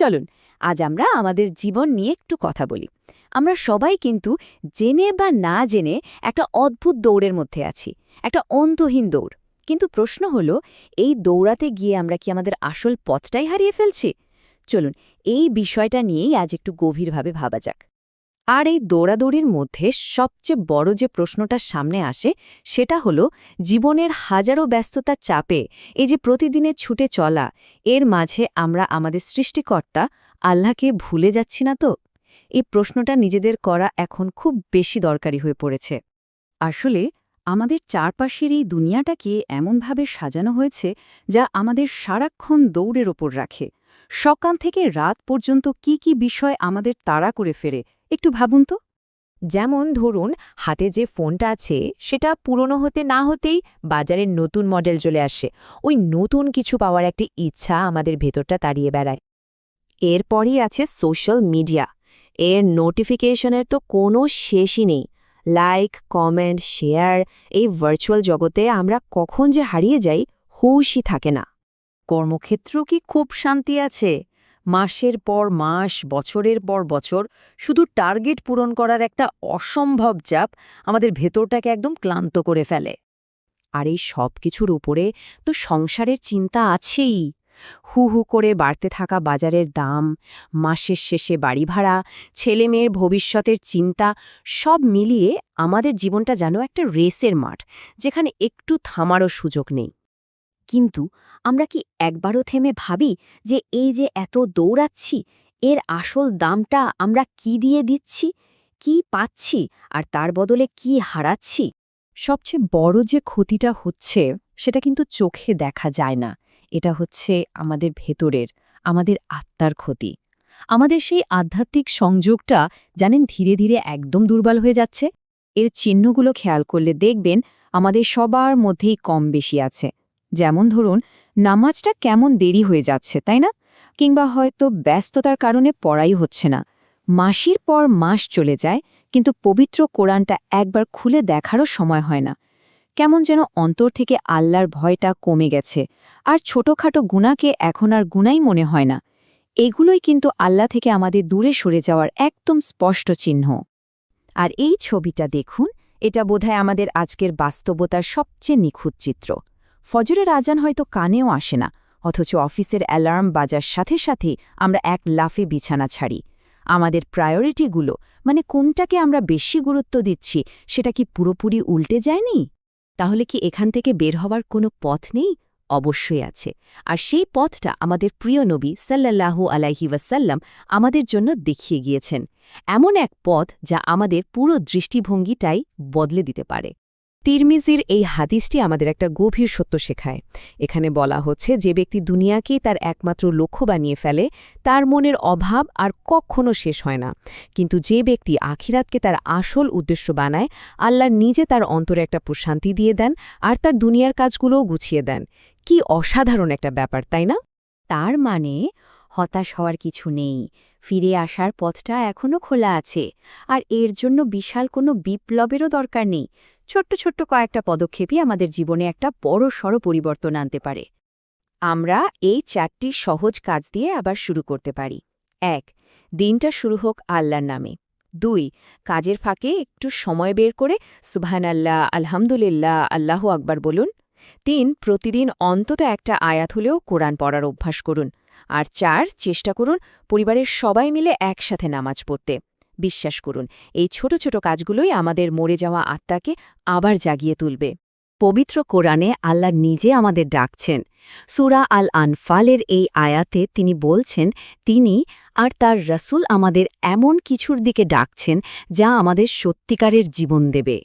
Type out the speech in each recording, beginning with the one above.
চলুন আজ আমরা আমাদের জীবন নিয়ে একটু কথা বলি। আমরা সবাই কিন্তু জেনে বা না জেনে একটা অদ্ভুত দৌড়ের মধ্যে আছি, একটা অন্তহীন দৌড়। কিন্তু প্রশ্ন হলো, এই দৌড়াতে গিয়ে আমরা কি আমাদের আসল পথটাই হারিয়ে ফেলছি? চলুন এই বিষয়টা নিয়েই আজ একটু গভীরভাবে ভাবা যাক। আর এই দৌড়াদৌড়ির মধ্যে সবচেয়ে বড় যে প্রশ্নটা সামনে আসে সেটা হলো, জীবনের হাজারো ব্যস্ততার চাপে এই যে প্রতিদিনের ছুটে চলা, এর মাঝে আমরা আমাদের সৃষ্টিকর্তা আল্লাহকে ভুলে যাচ্ছি না তো? এই প্রশ্নটা নিজেদের করা এখন খুব বেশি দরকারি হয়ে পড়েছে। আসলে আমাদের চারপাশের এই দুনিয়াটাকে এমনভাবে সাজানো হয়েছে যা আমাদের সারাক্ষণ দৌড়ের ওপর রাখে। সকাল থেকে রাত পর্যন্ত কি কি বিষয় আমাদের তাড়া করে ফেরে একটু ভাবুন তো। যেমন ধরুন, হাতে যে ফোনটা আছে সেটা পুরনো হতে না হতেই বাজারের নতুন মডেল চলে আসে। ওই নতুন কিছু পাওয়ার একটি ইচ্ছা আমাদের ভেতরটা তাড়িয়ে বেড়ায়। এরপরই আছে সোশ্যাল মিডিয়া। এর নোটিফিকেশনের তো কোনো শেষই নেই। লাইক, কমেন্ট, শেয়ার, এই ভার্চুয়াল জগতে আমরা কখন যে হারিয়ে যাই হুঁশই থাকে না। কর্মক্ষেত্র কি খুব শান্তি আছে? মাসের পর মাস, বছরের পর বছর শুধু টার্গেট পূরণ করার একটা অসম্ভব চাপ আমাদের ভেতরটাকে একদম ক্লান্ত করে ফেলে। আর এই সব কিছুর উপরে তো সংসারের চিন্তা আছেই। হু হু করে বাড়তে থাকা বাজারের দাম, মাসের শেষে বাড়ি ভাড়া, ছেলেমেয়ের ভবিষ্যতের চিন্তা, সব মিলিয়ে আমাদের জীবনটা যেন একটা রেসের মাঠ, যেখানে একটু থামারও সুযোগ নেই। কিন্তু আমরা কি একবারও থেমে ভাবি যে এই যে এত দৌড়াচ্ছি, এর আসল দামটা আমরা কি দিয়ে দিচ্ছি, কি পাচ্ছি, আর তার বদলে কি হারাচ্ছি? সবচেয়ে বড় যে ক্ষতিটা হচ্ছে সেটা কিন্তু চোখে দেখা যায় না। এটা হচ্ছে আমাদের ভেতরের, আমাদের আত্মার ক্ষতি। আমাদের সেই আধ্যাত্মিক সংযোগটা জানেন ধীরে ধীরে একদম দুর্বল হয়ে যাচ্ছে। এর চিহ্নগুলো খেয়াল করলে দেখবেন আমাদের সবার মধ্যেই কম বেশি আছে। যেমন ধরুন, নামাজটা কেমন দেরি হয়ে যাচ্ছে, তাই না? কিংবা হয়তো ব্যস্ততার কারণে পড়াই হচ্ছে না। মাসের পর মাস চলে যায়, কিন্তু পবিত্র কোরআনটা একবার খুলে দেখারও সময় হয় না। কেমন যেন অন্তর থেকে আল্লাহর ভয়টা কমে গেছে, আর ছোটখাটো গুনাহকে এখন আর গুনাই মনে হয় না। এগুলোই কিন্তু আল্লাহ থেকে আমাদের দূরে সরে যাওয়ার একদম স্পষ্ট চিহ্ন। আর এই ছবিটা দেখুন, এটা বোধহয় আমাদের আজকের বাস্তবতার সবচেয়ে নিখুঁত চিত্র। ফজরের আজান হয়তো কানেও আসে না, অথচ অফিসের অ্যালার্ম বাজার সাথে সাথে আমরা এক লাফে বিছানা ছাড়ি। আমাদের প্রায়োরিটিগুলো, মানে কোনটাকে আমরা বেশি গুরুত্ব দিচ্ছি, সেটা কি পুরোপুরি উল্টে যায়নি? তাহলে কি এখান থেকে বের হওয়ার কোনো পথ নেই? অবশ্যই আছে। আর সেই পথটা আমাদের প্রিয় নবী সাল্লাল্লাহু আলাইহি ওয়াসাল্লাম আমাদের জন্য দেখিয়ে গিয়েছেন। এমন এক পথ যা আমাদের পুরো দৃষ্টিভঙ্গিটাই বদলে দিতে পারে। তিরমিজির এই হাদিসটি আমাদের একটা গভীর সত্য শেখায়। এখানে বলা হচ্ছে, যে ব্যক্তি দুনিয়াকেই তার একমাত্র লক্ষ্য বানিয়ে ফেলে, তার মনের অভাব আর কখনো শেষ হয় না। কিন্তু যে ব্যক্তি আখিরাতকে তার আসল উদ্দেশ্য বানায়, আল্লাহ নিজে তার অন্তরে একটা প্রশান্তি দিয়ে দেন, আর তার দুনিয়ার কাজগুলোও গুছিয়ে দেন। কি অসাধারণ একটা ব্যাপার, তাই না? তার মানে হতাশ হওয়ার কিছু নেই, ফিরে আসার পথটা এখনও খোলা আছে। আর এর জন্য বিশাল কোনো বিপ্লবেরও দরকার নেই। ছোট্ট ছোট্ট কয়েকটা পদক্ষেপই আমাদের জীবনে একটা বড়সড় পরিবর্তন আনতে পারে। আমরা এই 4টি সহজ কাজ দিয়ে আবার শুরু করতে পারি। 1. দিনটা শুরু হোক আল্লাহর নামে। 2. কাজের ফাঁকে একটু সময় বের করে সুবহানাল্লাহ, আলহামদুলিল্লাহ, আল্লাহু আকবার বলুন। 3. প্রতিদিন অন্তত একটা আয়াত হলেও কোরআন পড়ার অভ্যাস করুন। আর 4. চেষ্টা করুন পরিবারের সবাই মিলে একসাথে নামাজ পড়তে। বিশ্বাস করুন, এই ছোট ছোট কাজগুলোই আমাদের মরে যাওয়া আত্মাকে আবার জাগিয়ে তুলবে। পবিত্র কোরআনে আল্লাহ নিজে আমাদের ডাকছেন। সূরা আল আনফালের এই আয়াতে তিনি বলছেন, তিনি আর তার রাসূল আমাদের এমন কিছুর দিকে ডাকছেন যা আমাদের সত্যিকারের জীবন দেবে।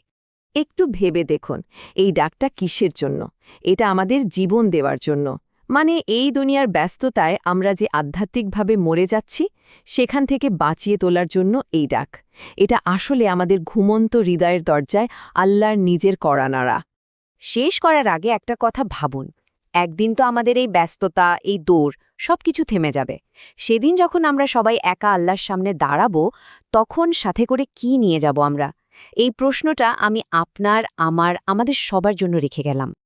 একটু ভেবে দেখুন, এই ডাকটা কিসের জন্য? এটা আমাদের জীবন দেওয়ার জন্য। মানে এই দুনিয়ার ব্যস্ততায় আমরা যে আধ্যাত্মিকভাবে মরে যাচ্ছি, সেখান থেকে বাঁচিয়ে তোলার জন্য এই ডাক। এটা আসলে আমাদের ঘুমন্ত হৃদয়ের দরজায় আল্লাহর নিজের কড়া নাড়া। শেষ করার আগে একটা কথা ভাবুন, একদিন তো আমাদের এই ব্যস্ততা, এই দৌড় সবকিছু থেমে যাবে। সেদিন যখন আমরা সবাই একা আল্লাহর সামনে দাঁড়াবো, তখন সাথে করে কি নিয়ে যাব আমরা? এই প্রশ্নটা আমি আপনার, আমাদের সবার জন্য রেখে গেলাম।